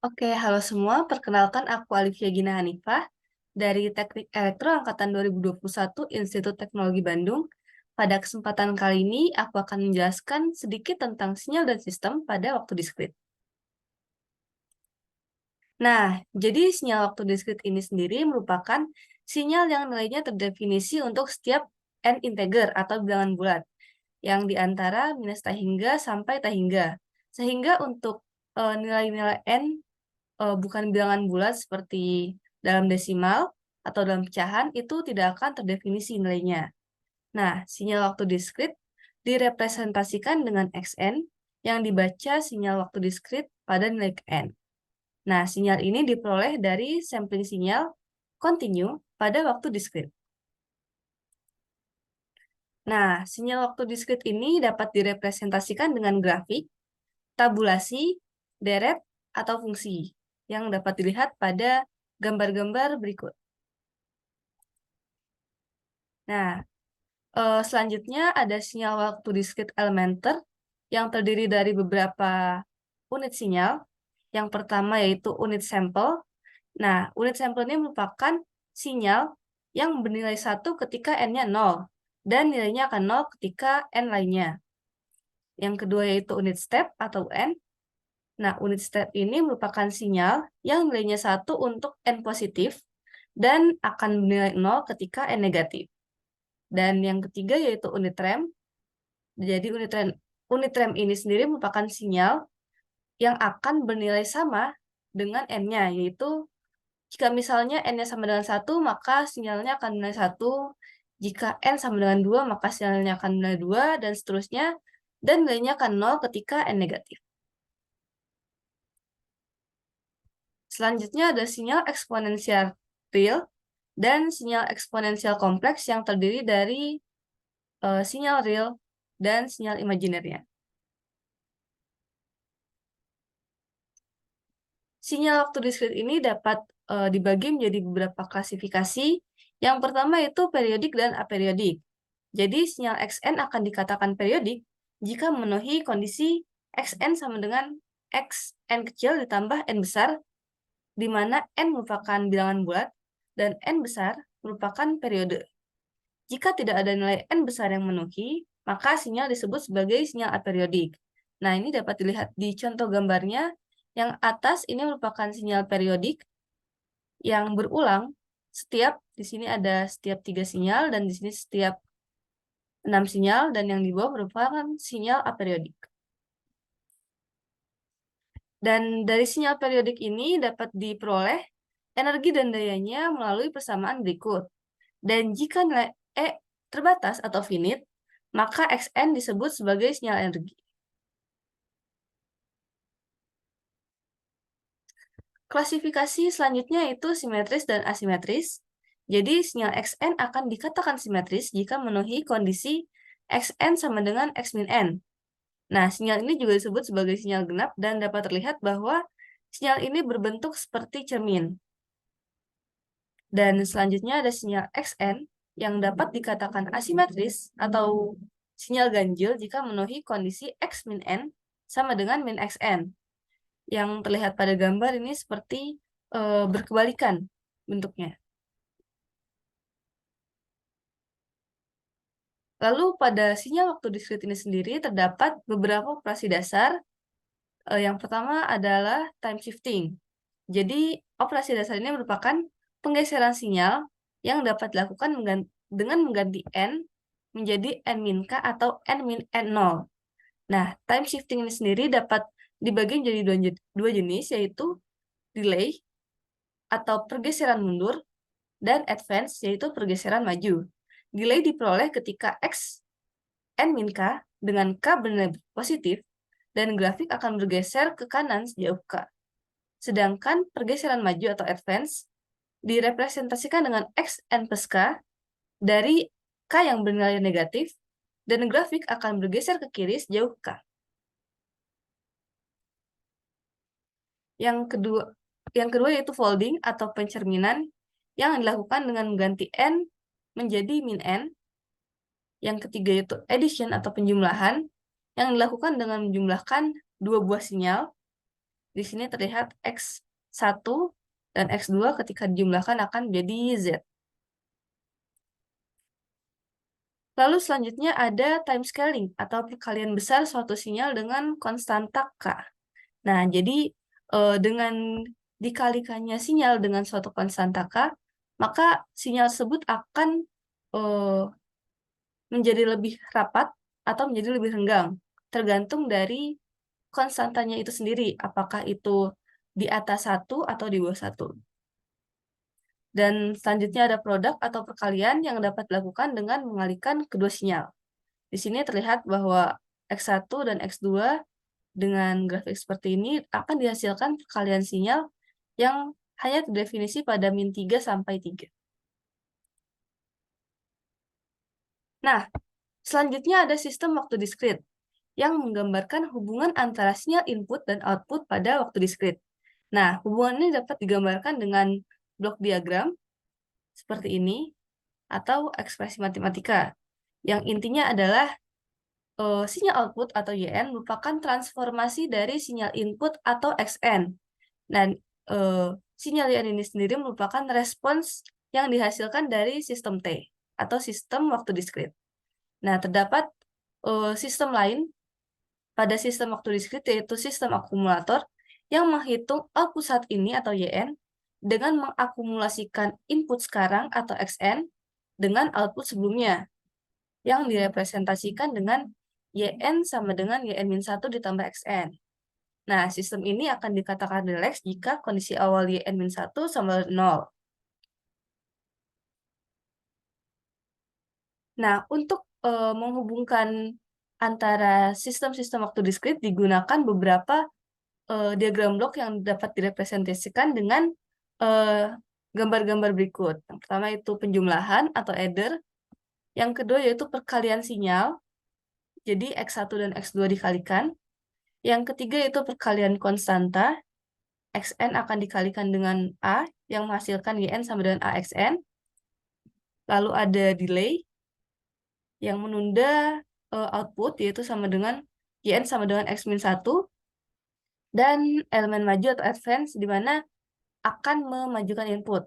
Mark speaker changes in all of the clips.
Speaker 1: Oke, halo semua. Perkenalkan aku Alifia Gina Hanifah dari Teknik Elektro Angkatan 2021 Institut Teknologi Bandung. Pada kesempatan kali ini, aku akan menjelaskan sedikit tentang sinyal dan sistem pada waktu diskrit. Nah, jadi sinyal waktu diskrit ini sendiri merupakan sinyal yang nilainya terdefinisi untuk setiap n integer atau bilangan bulat, yang di antara minus tak hingga sampai tak hingga. Sehingga untuk nilai-nilai n bukan bilangan bulat seperti dalam desimal atau dalam pecahan, itu tidak akan terdefinisi nilainya. Nah, sinyal waktu diskrit direpresentasikan dengan xn yang dibaca sinyal waktu diskrit pada nilai n. Nah, sinyal ini diperoleh dari sampling sinyal kontinu pada waktu diskrit. Nah, sinyal waktu diskrit ini dapat direpresentasikan dengan grafik, tabulasi, deret, atau fungsi yang dapat dilihat pada gambar-gambar berikut. Nah, selanjutnya ada sinyal waktu diskrit elementer yang terdiri dari beberapa unit sinyal. Yang pertama yaitu unit sampel. Nah, unit sampel ini merupakan sinyal yang bernilai 1 ketika n-nya 0 dan nilainya akan 0 ketika n lainnya. Yang kedua yaitu unit step atau n. Nah, unit step ini merupakan sinyal yang nilainya 1 untuk n positif dan akan bernilai 0 ketika n negatif. Dan yang ketiga yaitu unit rem. Jadi unit rem ini sendiri merupakan sinyal yang akan bernilai sama dengan n-nya, yaitu jika misalnya n-nya sama dengan 1, maka sinyalnya akan bernilai 1. Jika n sama dengan 2, maka sinyalnya akan bernilai 2, dan seterusnya. Dan nilainya akan 0 ketika n negatif. Selanjutnya ada sinyal eksponensial real dan sinyal eksponensial kompleks yang terdiri dari sinyal real dan sinyal imajinernya. Sinyal waktu diskrit ini dapat dibagi menjadi beberapa klasifikasi. Yang pertama itu periodik dan aperiyodik. Jadi sinyal xn akan dikatakan periodik jika memenuhi kondisi xn sama dengan xn kecil ditambah n besar, di mana n merupakan bilangan bulat dan n besar merupakan periode. Jika tidak ada nilai n besar yang memenuhi, maka sinyal disebut sebagai sinyal aperiodik. Nah, ini dapat dilihat di contoh gambarnya. Yang atas ini merupakan sinyal periodik yang berulang di sini ada setiap 3 sinyal dan di sini setiap 6 sinyal, dan yang di bawah merupakan sinyal aperiodik. Dan dari sinyal periodik ini dapat diperoleh energi dan dayanya melalui persamaan berikut. Dan jika nilai E terbatas atau finite, maka Xn disebut sebagai sinyal energi. Klasifikasi selanjutnya itu simetris dan asimetris. Jadi sinyal Xn akan dikatakan simetris jika memenuhi kondisi Xn sama dengan X min N. Nah, sinyal ini juga disebut sebagai sinyal genap dan dapat terlihat bahwa sinyal ini berbentuk seperti cermin. Dan selanjutnya ada sinyal Xn yang dapat dikatakan asimetris atau sinyal ganjil jika memenuhi kondisi X min N sama dengan min Xn. Yang terlihat pada gambar ini seperti berkebalikan bentuknya. Lalu pada sinyal waktu diskrit ini sendiri terdapat beberapa operasi dasar. Yang pertama adalah time shifting. Jadi operasi dasar ini merupakan penggeseran sinyal yang dapat dilakukan dengan mengganti n menjadi n min k atau n min n0. Nah, time shifting ini sendiri dapat dibagi menjadi dua jenis, yaitu delay atau pergeseran mundur, dan advance, yaitu pergeseran maju. Delay diperoleh ketika x n min k dengan k bernilai positif, dan grafik akan bergeser ke kanan sejauh k. Sedangkan pergeseran maju atau advance direpresentasikan dengan x n plus k dari k yang bernilai negatif, dan grafik akan bergeser ke kiri sejauh k. Yang kedua yaitu folding atau pencerminan yang dilakukan dengan mengganti n menjadi min n. Yang ketiga yaitu addition atau penjumlahan yang dilakukan dengan menjumlahkan dua buah sinyal. Di sini terlihat X1 dan X2 ketika dijumlahkan akan menjadi Z. Lalu selanjutnya ada time scaling atau perkalian besar suatu sinyal dengan konstanta K. Nah, jadi dengan dikalikannya sinyal dengan suatu konstanta K, maka sinyal tersebut akan eh, menjadi lebih rapat atau menjadi lebih renggang, tergantung dari konstantanya itu sendiri, apakah itu di atas 1 atau di bawah 1. Dan selanjutnya ada produk atau perkalian yang dapat dilakukan dengan mengalihkan kedua sinyal. Di sini terlihat bahwa X1 dan X2 dengan grafik seperti ini akan dihasilkan perkalian sinyal yang hanya terdefinisi pada min 3 sampai 3. Nah, selanjutnya ada sistem waktu diskrit yang menggambarkan hubungan antara sinyal input dan output pada waktu diskrit. Nah, hubungan ini dapat digambarkan dengan blok diagram seperti ini atau ekspresi matematika. Yang intinya adalah sinyal output atau YN merupakan transformasi dari sinyal input atau XN. Dan sinyal YN ini sendiri merupakan respons yang dihasilkan dari sistem T atau sistem waktu diskrit. Nah, terdapat sistem lain pada sistem waktu diskrit yaitu sistem akumulator yang menghitung output saat ini atau YN dengan mengakumulasikan input sekarang atau XN dengan output sebelumnya yang direpresentasikan dengan YN sama dengan YN-1 ditambah XN. Nah, sistem ini akan dikatakan rileks jika kondisi awal YN-1 sama 0. Nah, untuk menghubungkan antara sistem-sistem waktu diskrit digunakan beberapa diagram blok yang dapat direpresentasikan dengan gambar-gambar berikut. Yang pertama itu penjumlahan atau adder. Yang kedua yaitu perkalian sinyal. Jadi X1 dan X2 dikalikan. Yang ketiga itu perkalian konstanta. XN akan dikalikan dengan A yang menghasilkan YN sama dengan AXN. Lalu ada delay yang menunda output yaitu sama dengan YN sama dengan X-1. Dan elemen maju atau advance di mana akan memajukan input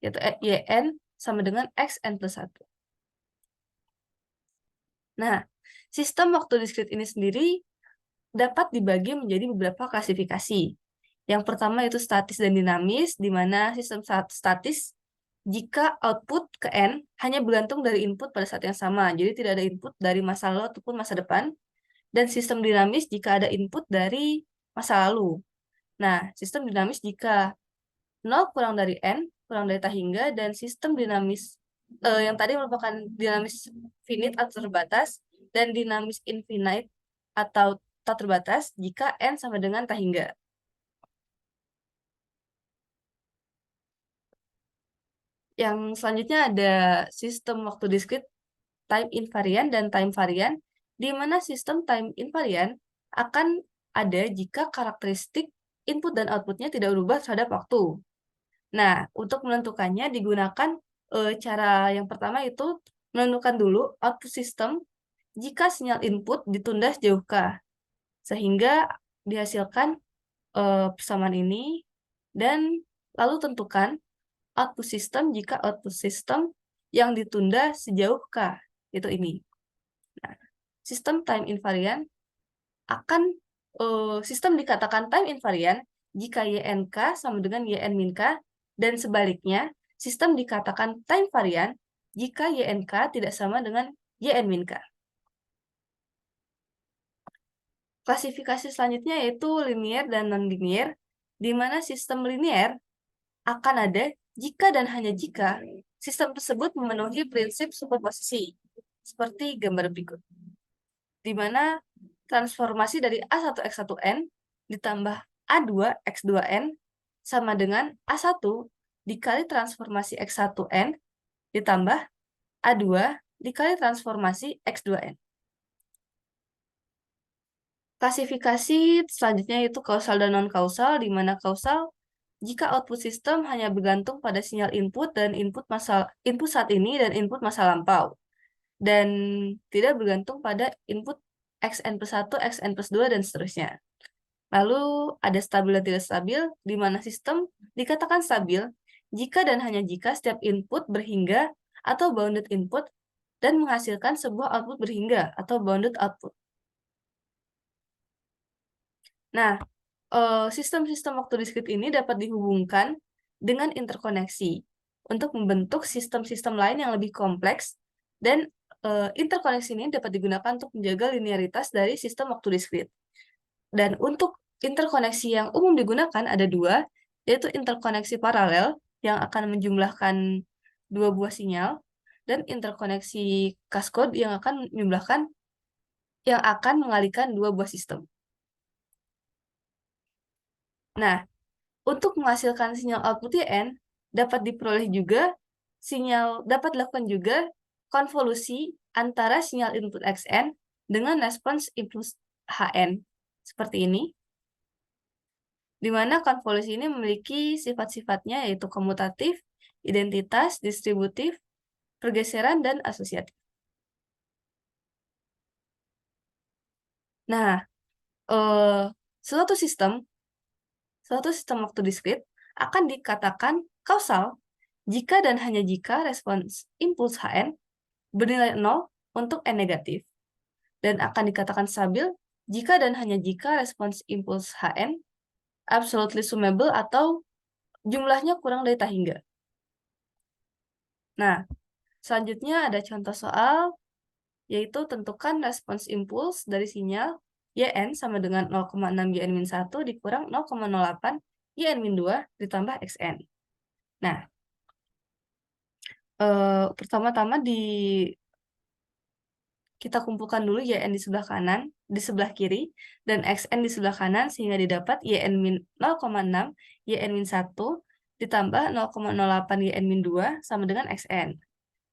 Speaker 1: yaitu YN sama dengan XN plus 1. Nah, sistem waktu diskrit ini sendiri dapat dibagi menjadi beberapa klasifikasi. Yang pertama itu statis dan dinamis, di mana sistem statis jika output ke N hanya bergantung dari input pada saat yang sama, jadi tidak ada input dari masa lalu ataupun masa depan, dan sistem dinamis jika ada input dari masa lalu. Nah, sistem dinamis jika 0 kurang dari N, kurang dari tak hingga, dan sistem dinamis yang tadi merupakan dinamis finite atau terbatas, dan dinamis infinite atau tak terbatas jika N sama dengan tak hingga. Yang selanjutnya ada sistem waktu diskrit time invariant dan time variant, di mana sistem time invariant akan ada jika karakteristik input dan outputnya tidak berubah terhadap waktu. Nah, untuk menentukannya digunakan cara yang pertama itu menentukan dulu output sistem jika sinyal input ditunda sejauh K, sehingga dihasilkan persamaan ini, dan lalu tentukan output sistem jika output sistem yang ditunda sejauh K, itu ini. Nah, sistem time invariant akan sistem dikatakan time invariant jika YNK sama dengan YN min K, dan sebaliknya, sistem dikatakan time variant jika YNK tidak sama dengan YN min K. Klasifikasi selanjutnya yaitu linear dan non-linear, di mana sistem linear akan ada jika dan hanya jika sistem tersebut memenuhi prinsip superposisi, seperti gambar berikut, di mana transformasi dari A1X1N ditambah A2X2N sama dengan A1 dikali transformasi X1N ditambah A2 dikali transformasi X2N. Klasifikasi selanjutnya itu kausal dan non-kausal, di mana kausal jika output sistem hanya bergantung pada sinyal input dan input saat ini dan input masa lampau, dan tidak bergantung pada input XN+1, XN+2, dan seterusnya. Lalu ada stabil dan tidak stabil, di mana sistem dikatakan stabil jika dan hanya jika setiap input berhingga atau bounded input dan menghasilkan sebuah output berhingga atau bounded output. Nah, sistem-sistem waktu diskrit ini dapat dihubungkan dengan interkoneksi untuk membentuk sistem-sistem lain yang lebih kompleks, dan interkoneksi ini dapat digunakan untuk menjaga linearitas dari sistem waktu diskrit. Dan untuk interkoneksi yang umum digunakan ada dua, yaitu interkoneksi paralel yang akan menjumlahkan dua buah sinyal, dan interkoneksi cascade yang akan mengalihkan dua buah sistem. Nah, untuk menghasilkan sinyal output YN, dapat dilakukan juga konvolusi antara sinyal input XN dengan respons impuls HN. Seperti ini. Di mana konvolusi ini memiliki sifat-sifatnya yaitu komutatif, identitas, distributif, pergeseran, dan asosiatif. Nah, suatu sistem waktu diskrit akan dikatakan kausal jika dan hanya jika respons impuls Hn bernilai 0 untuk N negatif, dan akan dikatakan stabil jika dan hanya jika respons impuls Hn absolutely summable atau jumlahnya kurang dari tak hingga. Nah, selanjutnya ada contoh soal, yaitu tentukan respons impuls dari sinyal Yn sama dengan 0,6 Yn-1 dikurang 0,08 Yn-2 ditambah Xn. Nah, pertama-tama kita kumpulkan dulu Yn di sebelah kanan, di sebelah kiri, dan Xn di sebelah kanan, sehingga didapat Yn-0,6 Yn-1 ditambah 0,08 Yn-2 sama dengan Xn.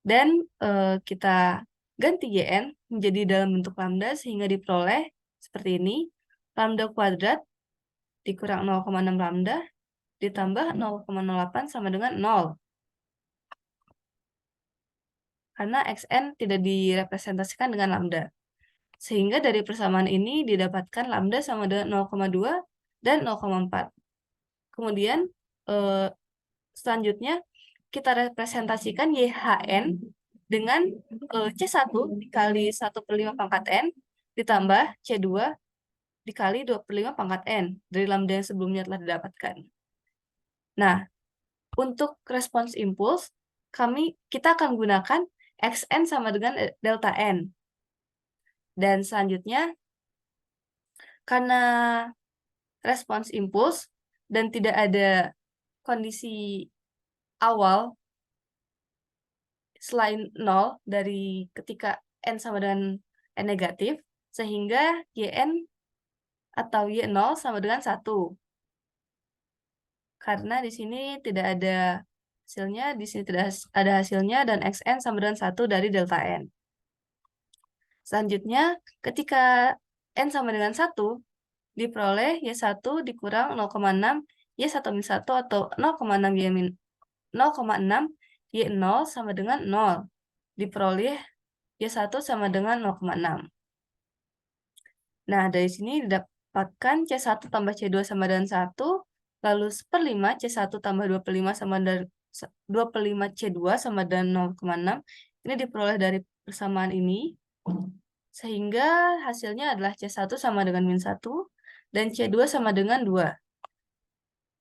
Speaker 1: Dan kita ganti Yn menjadi dalam bentuk lambda, sehingga diperoleh seperti ini. Lambda kuadrat dikurang 0,6 lambda ditambah 0,08 sama dengan 0. Karena Xn tidak direpresentasikan dengan lambda. Sehingga dari persamaan ini didapatkan lambda sama dengan 0,2 dan 0,4. Kemudian selanjutnya kita representasikan YHN dengan C1 dikali 1/5 pangkat N ditambah C2 dikali 2/5 pangkat N dari lambda yang sebelumnya telah didapatkan. Nah, untuk respons impuls, kita akan gunakan Xn sama dengan delta N. Dan selanjutnya, karena respons impuls dan tidak ada kondisi awal selain 0 dari ketika N sama dengan N negatif, sehingga Yn atau Y0 sama dengan 1. Karena di sini tidak ada hasilnya, di sini tidak ada hasilnya, dan Xn sama dengan 1 dari delta N. Selanjutnya, ketika N sama dengan 1, diperoleh Y1 dikurang 0,6 Y1-1 atau 0,6 Y0 sama dengan 0. Diperoleh Y1 sama dengan 0,6. Nah, dari sini didapatkan C1 tambah C2 sama dengan 1, lalu 1/5 C1 tambah 2/5 sama dengan 2/5 C2 sama dengan 0,6. Ini diperoleh dari persamaan ini, sehingga hasilnya adalah C1 sama dengan -1 dan C2 sama dengan 2.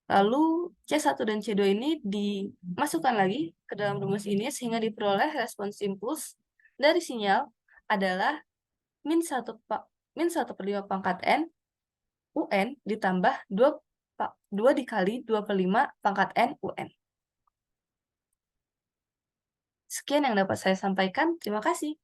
Speaker 1: Lalu C1 dan C2 ini dimasukkan lagi ke dalam rumus ini, sehingga diperoleh respons impuls dari sinyal adalah -1/5 pangkat N UN ditambah 2 dikali 2/5 pangkat N UN. Sekian yang dapat saya sampaikan. Terima kasih.